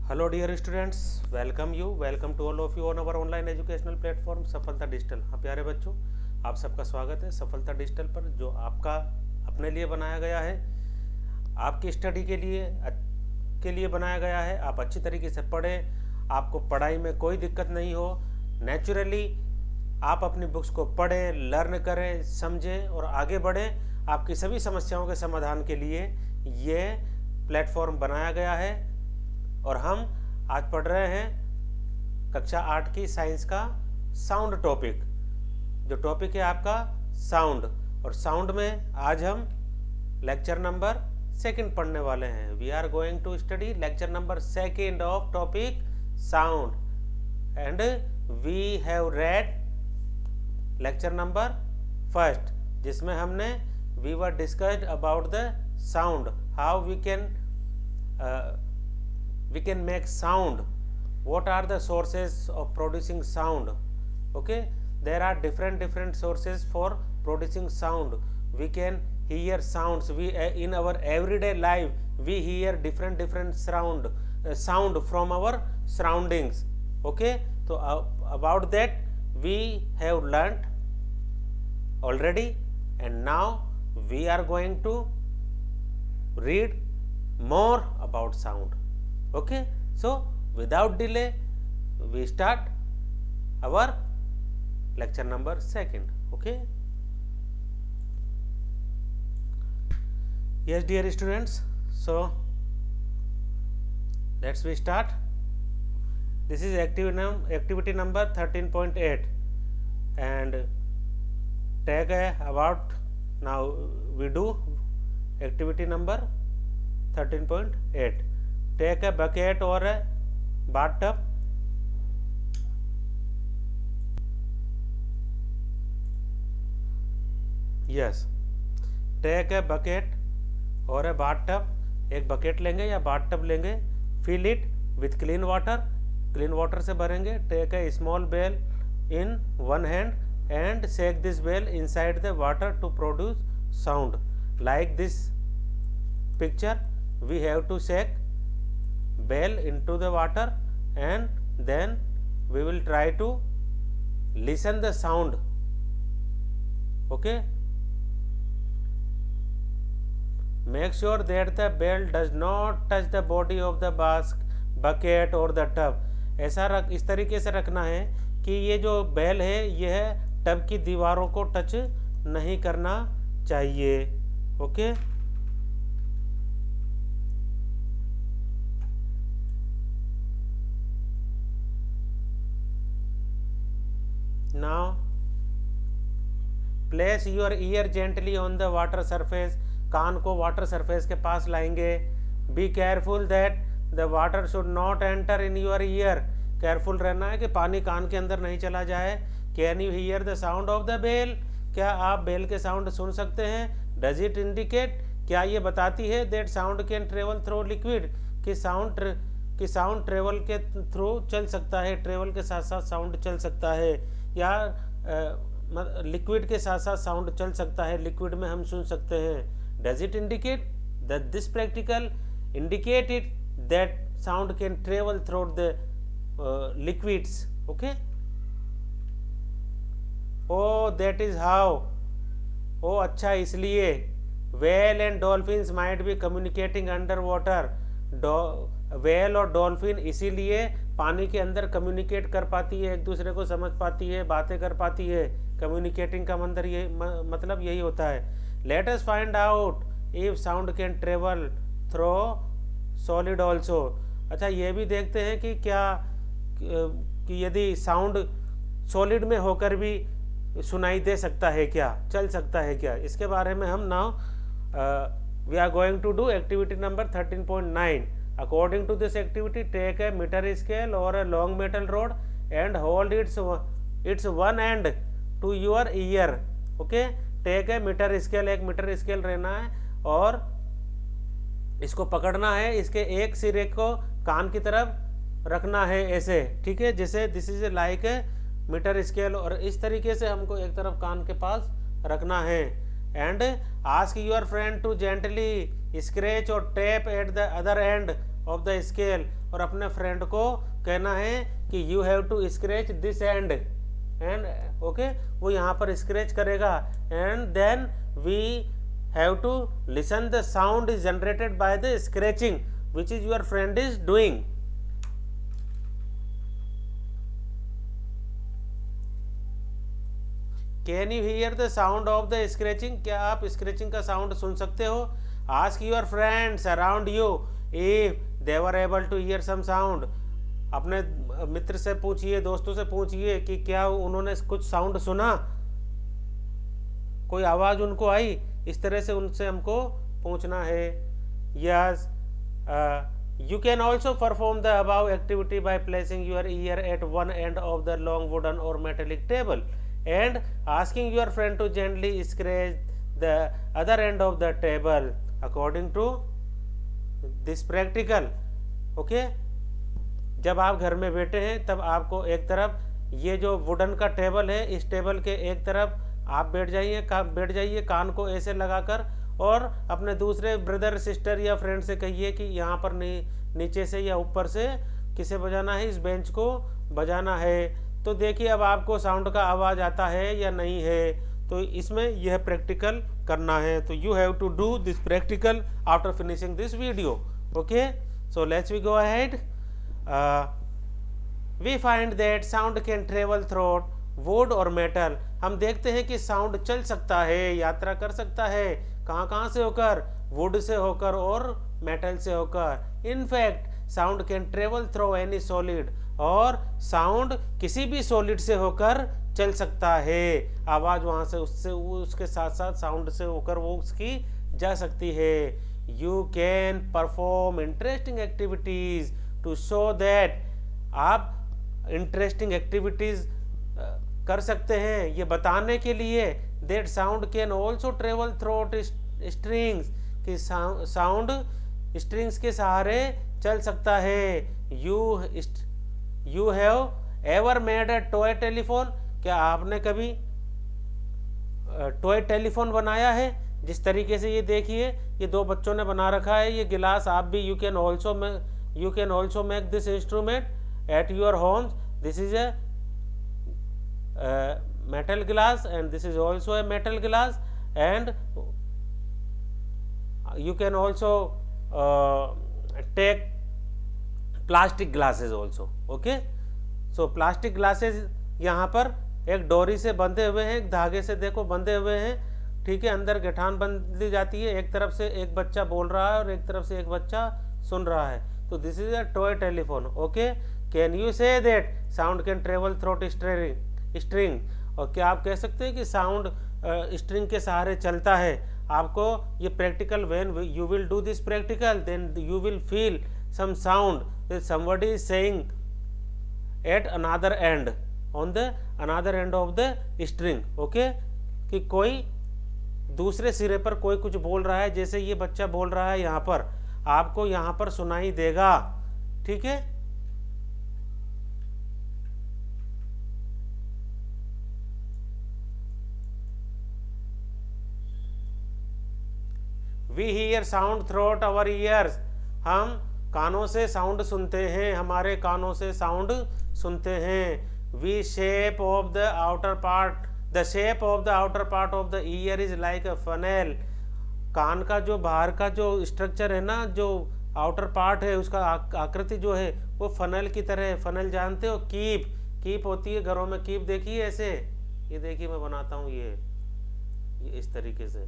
Hello dear students, welcome to all of you on our online educational platform Safalta digital. हाँ प्यारे बच्चों, आप सबका स्वागत है सफलता डिजिटल पर, जो आपका अपने लिए बनाया गया है, आपकी स्टडी के लिए बनाया गया है। आप अच्छी तरीके से पढ़ें, आपको पढ़ाई में कोई दिक्कत नहीं हो। नेचुरली आप अपनी बुक्स को पढ़ें, लर्न करें, समझें और आगे बढ़ें। आपकी सभी समस्याओं के समाधान के लिए ये प्लेटफॉर्म बनाया गया है। और हम आज पढ़ रहे हैं कक्षा 8 की साइंस का साउंड टॉपिक। जो टॉपिक है आपका साउंड, और साउंड में आज हम लेक्चर नंबर 2 पढ़ने वाले हैं। We are going to study lecture number 2 of topic sound and we have read lecture number 1, जिसमें हमने we were discussed about the sound, how we can make sound, what are the sources of producing sound. Okay, there are different sources for producing sound. We can hear sounds, we in our everyday life we hear different sound from our surroundings. Okay, so about that we have learnt already, and now we are going to read more about sound. Okay, so without delay we start our lecture number 2. Okay, yes dear students, so let's we start. This is activity number 13.8 and tag about. Now we do activity number 13.8. Take a bucket or a bathtub. Yes, take a bucket or a bathtub. एक bucket लेंगे या bathtub लेंगे. Fill it with clean water से भरेंगे. Take a small bell in one hand and shake this bell inside the water to produce sound. Like this picture, we have to shake bell into the water and then we will try to listen the sound. Okay, make sure that the bell does not touch the body of the bucket or the tub. इस तरीके से रखना है कि ये जो bell है यह टब की दीवारों को टच नहीं करना चाहिए. Okay, now place your ear gently on the water surface. कान को वाटर सरफेस के पास लाएंगे. be careful that the water should not enter in your ear. Careful रहना है कि पानी कान के अंदर नहीं चला जाए. can you hear the sound of the bell? क्या आप बेल के साउंड सुन सकते हैं? does it indicate? क्या ये बताती है that sound can travel through liquid? कि साउंड ट्रेवल के थ्रू चल सकता है, ट्रेवल के साथ साथ साउंड चल सकता है, या लिक्विड के साथ साथ साउंड चल सकता है, लिक्विड में हम सुन सकते हैं. Does it indicate that this practical indicate it that sound can travel through the liquids. Okay, oh that is how. Oh अच्छा, इसलिए whale and dolphins might be communicating under water. Whale और dolphin इसीलिए पानी के अंदर communicate कर पाती है, एक दूसरे को समझ पाती है, बातें कर पाती है. कम्युनिकेटिंग का मतलब यही होता है. Let us find out if sound can travel through solid also. अच्छा, ये भी देखते हैं कि क्या कि यदि साउंड सॉलिड में होकर भी सुनाई दे सकता है क्या, चल सकता है क्या. इसके बारे में हम now we are going to do activity number 13.9. According to this activity, take a meter scale or a long metal rod and hold its one end to your ear. Okay, take a meter scale. एक metre scale रहना है और इसको पकड़ना है, इसके एक सिरे को कान की तरफ रखना है ऐसे. ठीक है, जैसे this is like a meter scale, और इस तरीके से हमको एक तरफ कान के पास रखना है. and ask your friend to gently scratch or tap at the other end of the scale. और अपने फ्रेंड को कहना है कि you have to scratch this and okay, वो यहाँ पर स्क्रैच करेगा and then we have to listen the sound is generated by the scratching which is your friend is doing. Can you hear the sound of the scratching, क्या आप scratching का sound सुन सकते हो? Ask your friends around you if they were able to hear some sound, अपने मित्र से पूछिए, दोस्तों से पूछिए कि क्या उन्होंने कुछ साउंड सुना, कोई आवाज उनको आई, इस तरह से उनसे हमको पूछना है। Yes, you can also perform the above activity by placing your ear at one end of the long wooden or metallic table and asking your friend to gently scratch the other end of the table according to this practical। okay, जब आप घर में बैठे हैं तब आपको एक तरफ ये जो वुडन का टेबल है, इस टेबल के एक तरफ आप बैठ जाइए कान को ऐसे लगाकर, और अपने दूसरे ब्रदर सिस्टर या फ्रेंड से कहिए कि यहाँ पर नीचे से या ऊपर से किसे बजाना है, इस बेंच को बजाना है। तो देखिए अब आपको साउंड का आवाज़ आता है या नहीं है, तो इसमें यह प्रैक्टिकल करना है। तो you have to do this practical after finishing this video. Okay, so let's we go ahead. We find that sound can travel through wood और मेटल। हम देखते हैं कि साउंड चल सकता है, यात्रा कर सकता है, कहाँ से होकर? वुड से होकर और मेटल से होकर। In fact sound can travel through any solid, और साउंड किसी भी सॉलिड से होकर चल सकता है। आवाज़ वहाँ से उसके साथ साथ साउंड से होकर वो उसकी जा सकती है। You can perform interesting activities to show that, आप इंटरेस्टिंग एक्टिविटीज कर सकते हैं ये बताने के लिए that sound can also travel through strings, कि साउंड स्ट्रिंग्स के सहारे चल सकता है। You have ever made a toy telephone, क्या आपने कभी टॉय टेलीफोन बनाया है? जिस तरीके से ये देखिए, ये दो बच्चों ने बना रखा है ये गिलास, आप भी you can also make this instrument at your homes. This is a metal glass and this is also a metal glass, and you can also take plastic glasses also। okay, so plastic glasses यहाँ पर एक डोरी से बंधे हुए हैं, एक धागे से देखो बंधे हुए हैं, ठीक है, अंदर गठान बंधी जाती है, एक तरफ से एक बच्चा बोल रहा है और एक तरफ से एक बच्चा सुन रहा है। तो this is a toy telephone. Okay, can you say that sound can travel through string, और क्या आप कह सकते हैं कि साउंड स्ट्रिंग के सहारे चलता है? आपको ये practical, when you will do this practical then you will feel some sound that somebody is saying at another end, on the another end of the string. Okay, कि कोई दूसरे सिरे पर कोई कुछ बोल रहा है, जैसे ये बच्चा बोल रहा है यहाँ पर, आपको यहाँ पर सुनाई देगा। ठीक है, we hear sound through our ears, हम कानों से साउंड सुनते हैं, हमारे कानों से साउंड सुनते हैं। We shape of the outer part, the shape of the outer part of the ear is like a funnel. कान का जो बाहर का जो स्ट्रक्चर है ना, जो आउटर पार्ट है, उसका आकृति जो है वो फनल की तरह है। फनल जानते हो? कीप होती है घरों में, कीप देखिए ऐसे, ये देखिए मैं बनाता हूँ, ये इस तरीके से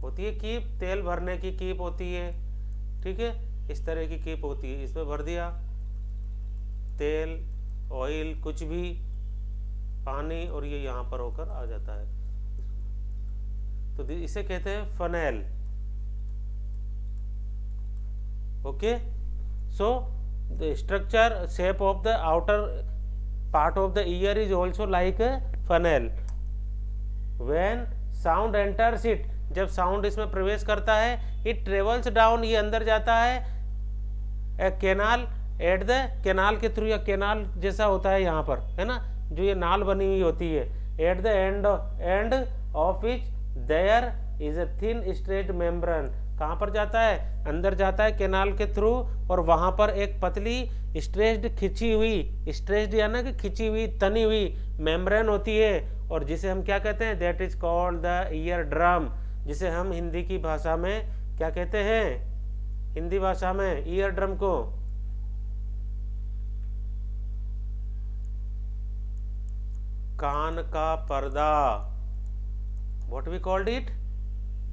होती है कीप, तेल भरने की कीप होती है, ठीक है, इस तरह की कीप होती है, इसमें भर दिया तेल, ऑयल, कुछ भी, पानी, और ये यहाँ पर होकर आ जाता है। तो इसे कहते हैं funnel. Okay, so the structure shape of the outer part of the ear is also like a funnel. When sound enters it, जब साउंड इसमें प्रवेश करता है, इट ट्रेवल्स डाउन, ये अंदर जाता है, ए कैनाल एट द, कैनाल के थ्रू, या कैनाल जैसा होता है यहाँ पर, है ना, जो ये नाल बनी हुई होती है, at the end of which there is a thin straight membrane, कहाँ पर जाता है, अंदर जाता है कैनाल के थ्रू, और वहाँ पर एक पतली स्ट्रेच्ड खिंची हुई, स्ट्रेच्ड यानी कि खिंची हुई तनी हुई मेम्ब्रेन होती है, और जिसे हम क्या कहते हैं, that is called the ear drum, जिसे हम हिंदी की भाषा में क्या कहते हैं, हिंदी भाषा में ईयर ड्रम को कान का पर्दा, what we called it,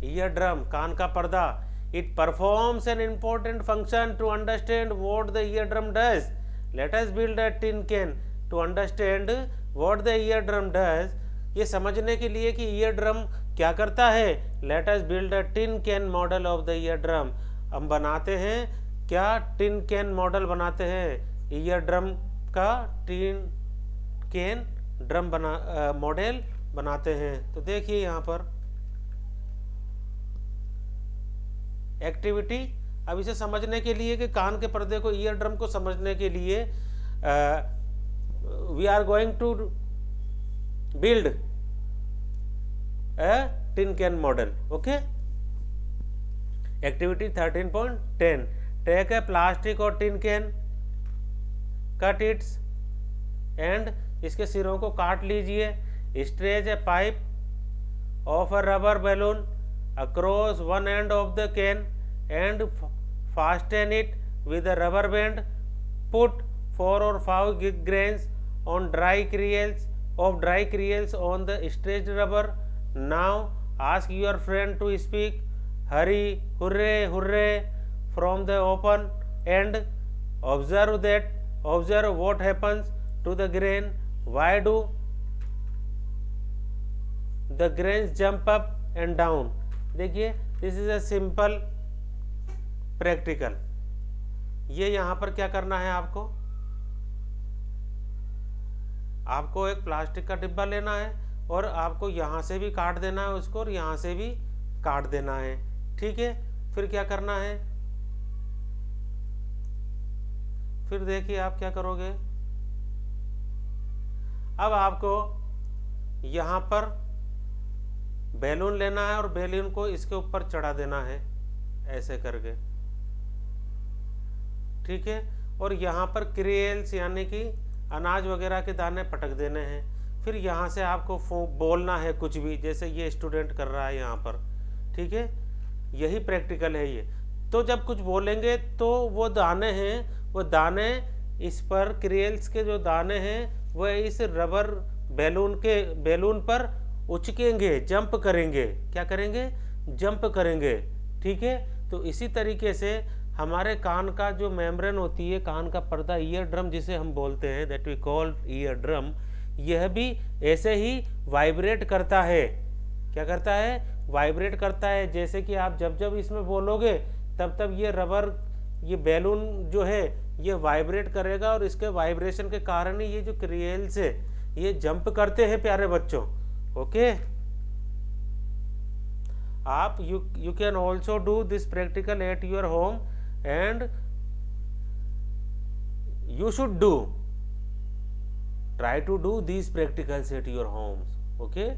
ear drum, कान का पर्दा. It performs an important function to understand what the eardrum does. Let us build a tin can to understand what the eardrum does. ये समझने के लिए कि ईयर ड्रम क्या करता है, let us build a tin can model of the eardrum. हम बनाते हैं क्या, टिन कैन मॉडल बनाते हैं ईयर ड्रम का, टिन कैन ड्रम मॉडल बनाते हैं. तो देखिए यहाँ पर एक्टिविटी. अब इसे समझने के लिए कि कान के पर्दे को, ईयर ड्रम को समझने के लिए we are going to build a tin can model. Okay, activity 13.10. Take a plastic और tin can, cut its end, इसके सिरों को काट लीजिए. Stretch a pipe of a rubber balloon across one end of the can and fasten it with a rubber band. Put 4 or 5 grains on dry creels on the stretched rubber. Now ask your friend to speak hurry, hurray, hurray from the open end. Observe what happens to the grain. Why do the grains jump up and down? देखिए, this is a simple practical. ये यहाँ पर क्या करना है आपको एक plastic का डिब्बा लेना है, और आपको यहाँ से भी काट देना है उसको, और यहाँ से भी काट देना है. ठीक है, फिर क्या करना है, फिर देखिए आप क्या करोगे. अब आपको यहाँ पर बैलून लेना है, और बैलून को इसके ऊपर चढ़ा देना है ऐसे करके. ठीक है, और यहाँ पर क्रेल्स यानी कि अनाज वगैरह के दाने पटक देने हैं. फिर यहाँ से आपको बोलना है कुछ भी, जैसे ये स्टूडेंट कर रहा है यहाँ पर. ठीक है, यही प्रैक्टिकल है ये. तो जब कुछ बोलेंगे तो वो दाने हैं, वो दाने इस पर, क्रेल्स के जो दाने हैं वह इस रबर बैलून पर उचकेंगे, जंप करेंगे. क्या करेंगे, जंप करेंगे. ठीक है, तो इसी तरीके से हमारे कान का जो मेम्ब्रेन होती है, कान का पर्दा, ईयर ड्रम जिसे हम बोलते हैं, that we call ear drum, यह भी ऐसे ही वाइब्रेट करता है. क्या करता है, वाइब्रेट करता है. जैसे कि आप जब इसमें बोलोगे तब ये रबर, ये बैलून जो है ये वाइब्रेट करेगा, और इसके वाइब्रेशन के कारण ही ये जो क्रियल्स है ये जंप करते हैं प्यारे बच्चों. ओके, आप you can also do this practical at your home, and you should do, try to do these practicals at your homes. Okay,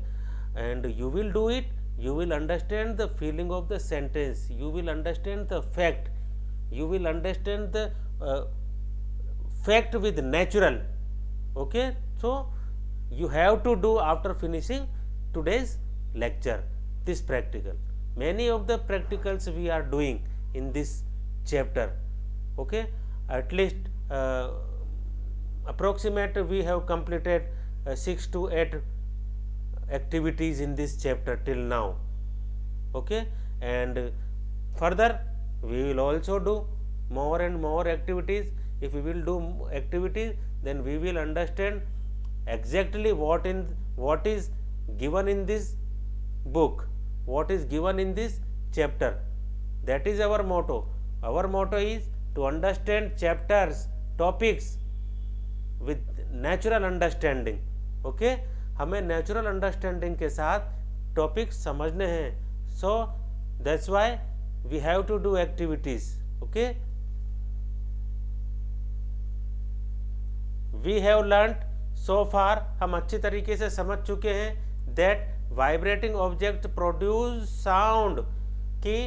and you will do it, you will understand the feeling of the sentence, you will understand the fact, you will understand the fact with natural. Okay, so you have to do after finishing today's lecture this practical. Many of the practicals we are doing in this chapter. Okay, at least approximate we have completed 6 to 8 activities in this chapter till now. Okay, and further we will also do more and more activities. If we will do activities, then we will understand exactly what is given in this book, what is given in this chapter. That is our motto. Our motto is to understand chapters, topics with natural understanding. Okay, हमें natural understanding के साथ topics समझने हैं. So that's why we have to do activities. Okay, we have learnt so far, हम अच्छी तरीके से समझ चुके हैं that vibrating object produce sound, कि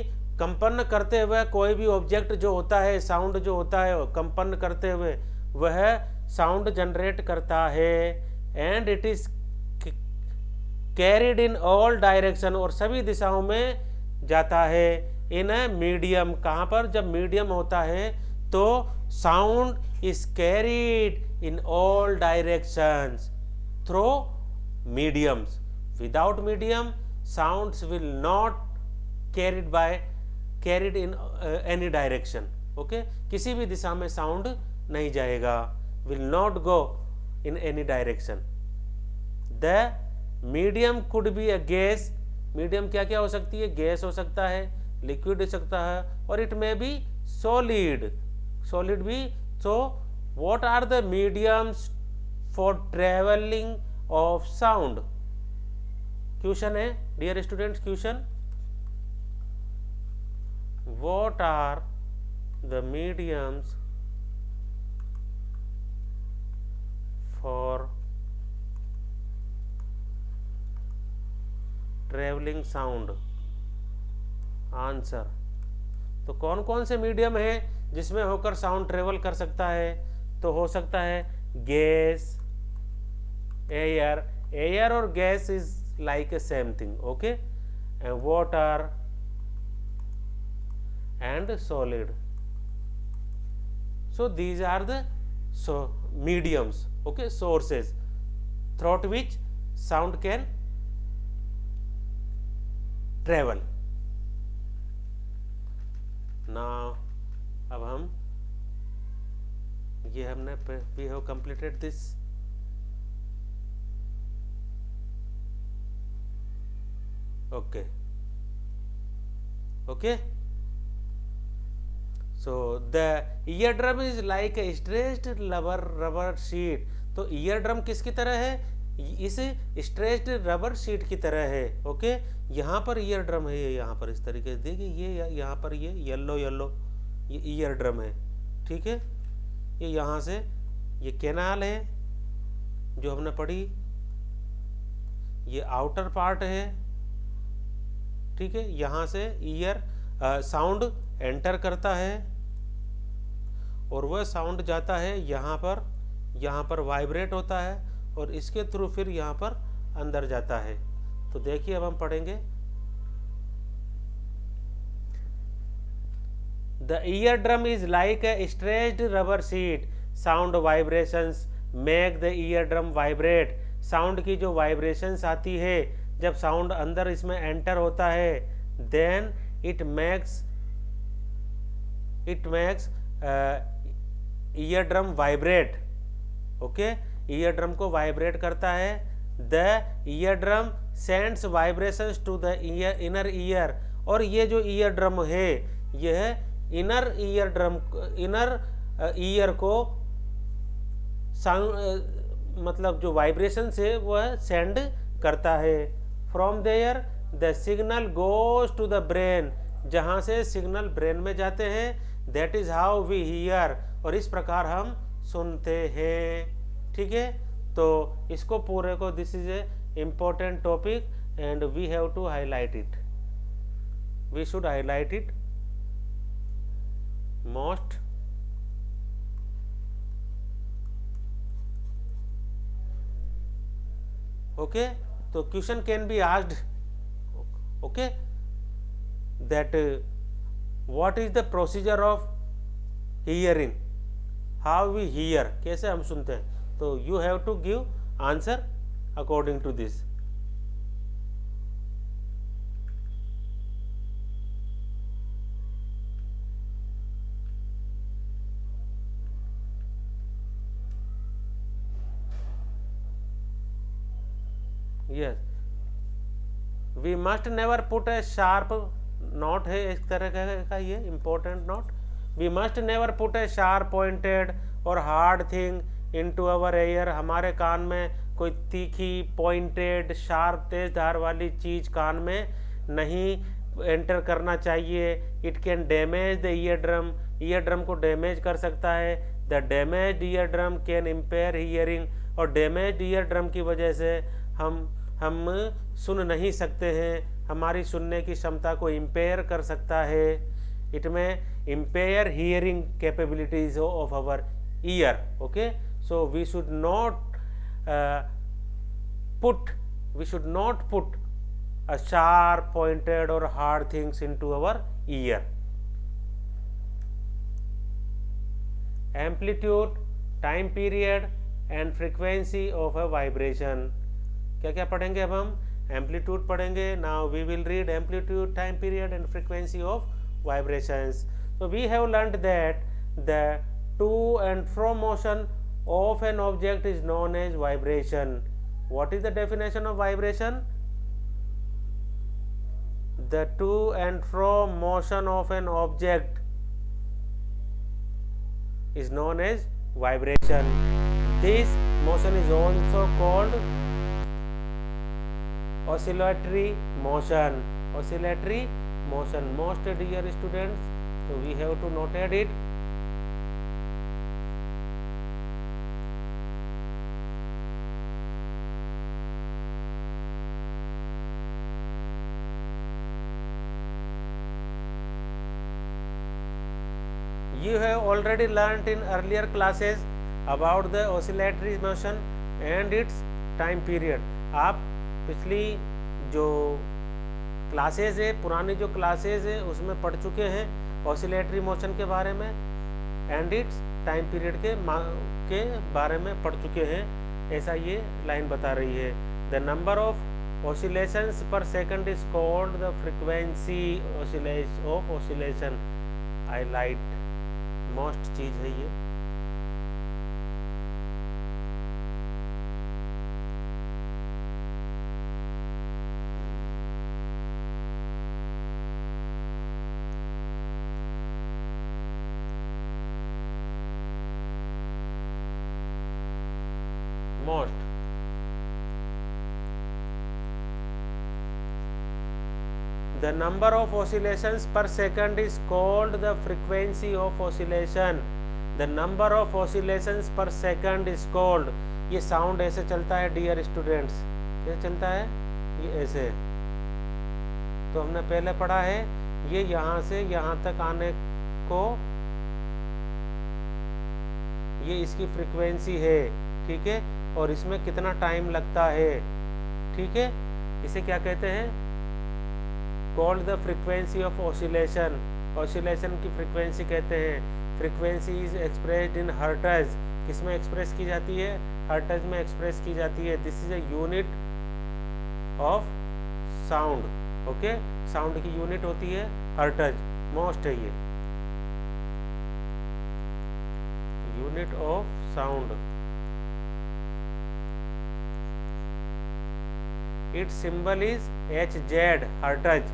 कंपन करते हुए कोई भी ऑब्जेक्ट जो होता है, साउंड जो होता है कंपन करते हुए, वह साउंड जनरेट करता है। And it is carried in all direction, और सभी दिशाओं में जाता है। इन अ मीडियम, कहाँ पर, जब मीडियम होता है तो sound is carried in all directions through mediums. Without medium sounds will not carried in any direction. Okay, किसी भी दिशा में साउंड नहीं जाएगा, will not go in any direction. The medium could be a gas, medium क्या क्या हो सकती है, गैस हो सकता है, लिक्विड हो सकता है, और it may be solid, solid भी। So what are the mediums for travelling of sound? Question है dear students, question, what are the mediums for travelling sound? Answer, तो कौन कौन से मीडियम है जिसमें होकर साउंड ट्रेवल कर सकता है? तो हो सकता है गैस, एयर, एयर और gas is like a same thing, okay, and water and solid. So these are the mediums, okay, sources through which sound can travel. Now अब हम ये हमने we have completed this. Okay, okay. So the eardrum is like a stretched rubber sheet. तो eardrum किसकी तरह है? इस stretched rubber sheet की तरह है। ओके, यहाँ पर ईयर ड्रम है, ये यहाँ पर इस तरीके से देखिए, ये यहाँ पर ये येलो ये ईयर ड्रम है, ठीक है। ये यहाँ से ये कैनाल है जो हमने पढ़ी, ये आउटर पार्ट है, ठीक है। यहाँ से ईयर साउंड एंटर करता है और वह साउंड जाता है यहाँ पर वाइब्रेट होता है और इसके थ्रू फिर यहाँ पर अंदर जाता है। तो देखिए अब हम पढ़ेंगे, the ear drum is like A stretched rubber sheet, sound vibrations make the ear drum vibrate. Sound की जो वाइब्रेशंस आती है जब साउंड अंदर इसमें एंटर होता है, then it makes ear drum vibrate. Okay, ear drum को वाइब्रेट करता है। The ear drum sends vibrations to the inner ear, और ये जो ईयर ड्रम है यह इनर ईयर को साउंड मतलब जो वाइब्रेशंस है वह सेंड करता है। From there the signal goes to the brain, जहाँ से सिग्नल ब्रेन में जाते हैं, that is how we hear, और इस प्रकार हम सुनते हैं, ठीक है। तो इसको पूरे को, this is a important topic and we have to highlight it, we should highlight it most. Okay, तो question can be asked, okay, that what is the procedure of hearing, how we hear, कैसे हम सुनते हैं। तो you have to give answer according to this. Yes, we must never put a sharp note है इस तरह का ये important note, we must never put a sharp pointed और हार्ड थिंग इनटू अवर एयर। हमारे कान में कोई तीखी पॉइंटेड शार्प तेज धार वाली चीज कान में नहीं एंटर करना चाहिए। It can damage the ear drum, year drum को डैमेज कर सकता है। The damaged ear drum can impair hearing, और डैमेज्ड ईयर ड्रम की वजह से हम सुन नहीं सकते हैं, हमारी सुनने की क्षमता को इम्पेयर कर सकता है। It may impair hearing capabilities of our ear. Okay, so we should not put a sharp pointed or hard things into our ear. Amplitude, time period and frequency of a vibration. क्या क्या पढ़ेंगे अब हम? Amplitude पढ़ेंगे. Now we will read amplitude, time period and frequency of vibrations. So we have learned that the to and fro motion of an object is known as vibration. What is the definition of vibration? The to and fro motion of an object is known as vibration. This motion is also called oscillatory motion. Oscillatory motion. Most dear students, so we have to note it. You have already learnt in earlier classes about the oscillatory motion and its time period. आप पिछली जो classes है, पुरानी जो classes है उसमें पढ़ चुके हैं ऑसिलेटरी मोशन के बारे में एंड इट्स टाइम पीरियड के बारे में पढ़ चुके हैं. ऐसा ये लाइन बता रही है. द नंबर ऑफ ऑसिलेशंस पर second is called the frequency of oscillation. Highlight most चीज है ये. Most. The number of oscillations per second is called the frequency of oscillation. The number of oscillations per second is called. ये sound ऐसे चलता है dear students. कैसे चलता है? ये ऐसे. तो हमने पहले पढ़ा है ये यहाँ से यहाँ तक आने को ये इसकी फ्रीक्वेंसी है. ठीक है, और इसमें कितना टाइम लगता है. ठीक है, इसे क्या कहते हैं? Called the frequency of oscillation. Oscillation की फ्रीक्वेंसी कहते हैं. Frequency is expressed in hertz. किसमें एक्सप्रेस की जाती है? हर्ट्ज में एक्सप्रेस की जाती है. This is a unit of sound. Okay, sound की यूनिट होती है हर्ट्ज. मोस्ट है ये unit of sound. Its symbol is Hz, hertz.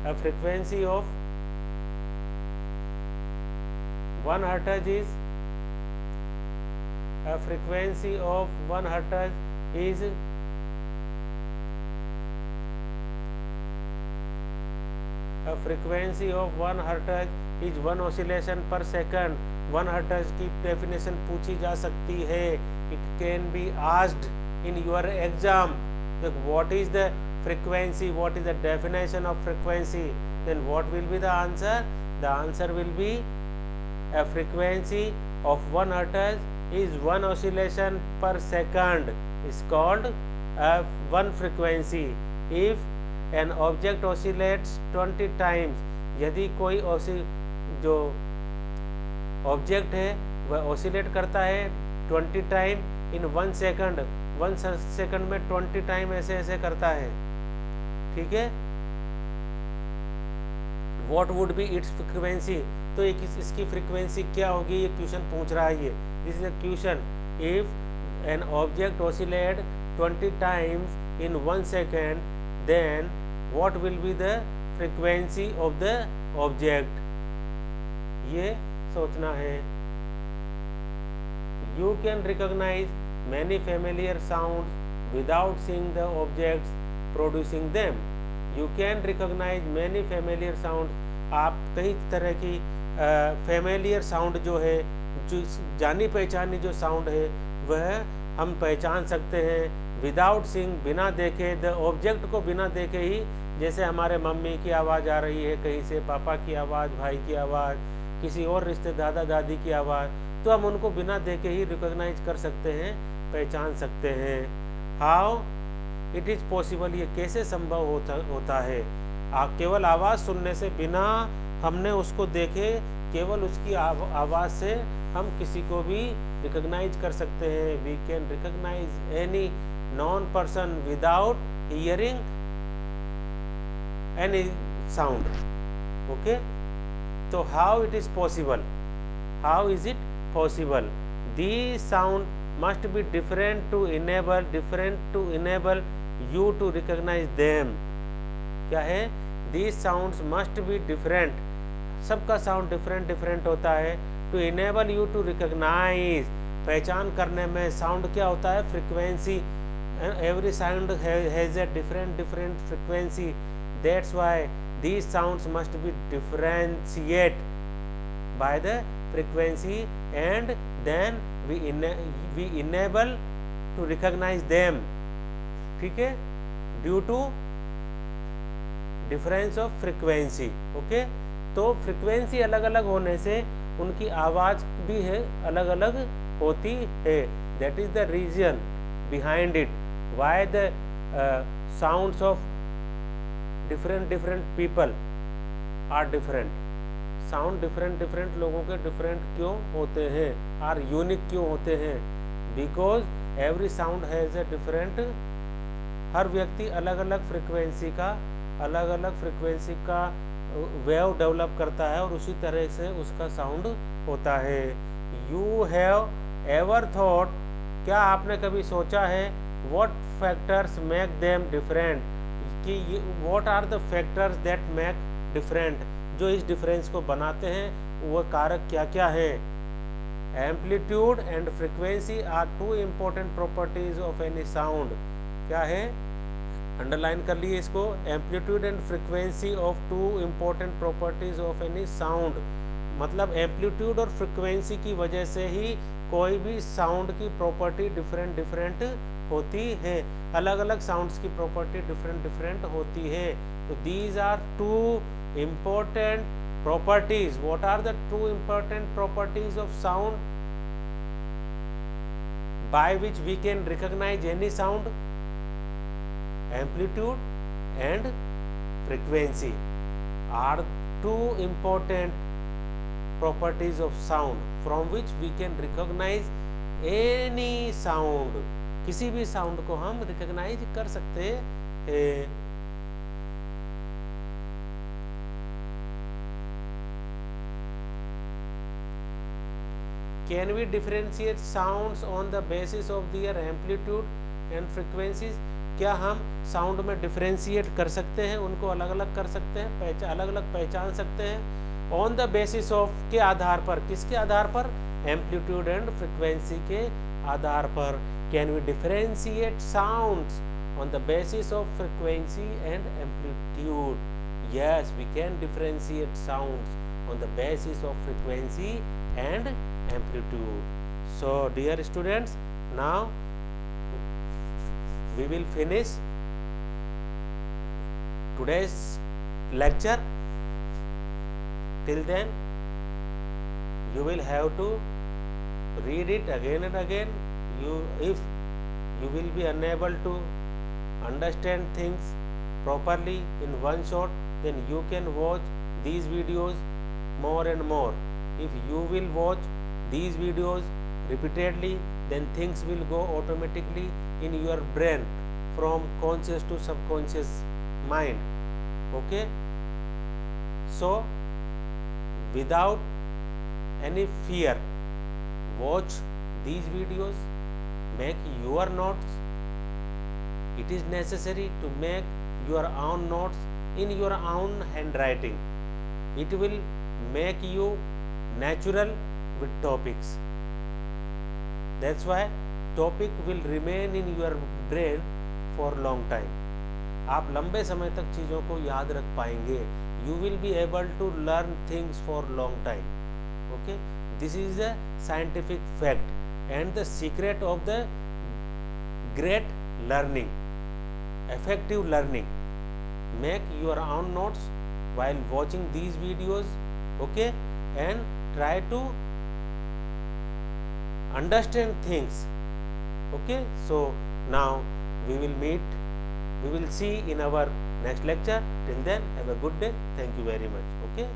A frequency of 1 hertz is a frequency of 1 hertz is a frequency of 1 hertz is 1 oscillation per second. 1 hertz की definition पूछी जा सकती है. It can be asked in your exam. What is the frequency? What is the definition of frequency? Then what will be the answer? The answer will be a frequency of 1 hertz is 1 oscillation per second is called a 1 frequency. If an object oscillates 20 times, यदि कोई जो object है वह oscillate करता है 20 time in 1 second. 1 second में 20 time ऐसे ऐसे करता है. ठीक है, what would be it's frequency. तो इसकी फ्रीक्वेंसी क्या होगी ये क्वेश्चन पूछ रहा है. ये this is a question. If an object oscillate 20 times in 1 second, then what will be the frequency of the object. ये सोचना है. You can recognize many familiar sounds without seeing the objects producing them. You can recognize many familiar sounds. आप कई तरह की familiar sound जो है, जो जानी पहचानी जो sound है वह हम पहचान सकते हैं विदाउट सीइंग, बिना देखे. द ऑब्जेक्ट को बिना देखे ही जैसे हमारे मम्मी की आवाज़ आ रही है कहीं से, पापा की आवाज़, भाई की आवाज़, किसी और रिश्ते दादा दादी की आवाज़, तो हम उनको बिना देखे ही रिकॉग्नाइज कर सकते हैं, पहचान सकते हैं। हाउ इट इज़ पॉसिबल, ये कैसे संभव होता है। केवल आवाज़ सुनने से, बिना हमने उसको देखे, केवल उसकी आवाज़ से हम किसी को भी रिकॉग्नाइज कर सकते हैं। We can recognise any known person without hearing any sound. Okay, तो how it is possible, how is it possible, the sound must be different to enable you to recognize them। क्या है, these sounds must be different, सबका sound different होता है। to enable you to recognize, पहचान करने में sound क्या होता है, frequency, every sound has a different frequency, that's why these sounds must be differentiate by the frequency, and then we enable to recognize them। ठीक है, due to difference of frequency. Okay, तो frequency अलग अलग होने से उनकी आवाज़ भी है अलग अलग होती है। That is the reason behind it, why the sounds of different people are different. Sound different लोगों के डिफरेंट क्यों होते हैं, आर यूनिक क्यों होते हैं, because every sound has a different, हर व्यक्ति अलग अलग फ्रिक्वेंसी का वेव डेवलप करता है और उसी तरह से उसका साउंड होता है। यू हैव एवर थॉट, क्या आपने कभी सोचा है, what factors make them different, कि what are the factors that make different, जो इस डिफरेंस को बनाते हैं वो कारक क्या क्या हैं। Amplitude and frequency are two important properties of any sound. क्या है, अंडरलाइन कर लिए इसको, amplitude and frequency of two important properties of any sound, मतलब एम्पलीट्यूड और फ्रीक्वेंसी की वजह से ही कोई भी साउंड की प्रॉपर्टी डिफरेंट होती है, अलग अलग साउंड्स की प्रॉपर्टी डिफरेंट होती है। तो these are two important properties। what are the two important properties of sound by which we can recognize any sound? Amplitude and frequency are two important properties of sound from which we can recognize any sound। किसी भी sound को हम recognise कर सकते हैं। Can we differentiate sounds on the basis of their amplitude and frequencies? क्या हम sound में डिफरेंशिएट कर सकते हैं, उनको अलग अलग कर सकते हैं, अलग अलग पहचान सकते हैं। ऑन द बेसिस ऑफ, के आधार पर, किसके आधार पर, एम्पलीट्यूड एंड फ्रीक्वेंसी के आधार पर। Can we differentiate sounds on the basis of frequency and amplitude? Yes, we can differentiate sounds on the basis of frequency and amplitude। So dear students, now we will finish today's lecture। Till then you will have to read it again and again। If you will be unable to understand things properly in one shot, then you can watch these videos more and more। If you will watch these videos repeatedly, then things will go automatically in your brain from conscious to subconscious mind। Okay, so without any fear, watch these videos, make your notes। It is necessary to make your own notes in your own handwriting। It will make you natural with topics। That's why topic will remain in your brain for long time। आप लंबे समय तक चीज़ों को याद रख पाएंगे। You will be able to learn things for long time। Okay, this is a scientific fact and the secret of the great learning, effective learning। make your own notes while watching these videos, okay, and try to understand things, okay. So now we will see in our next lecture. Till then, have a good day. Thank you very much, okay.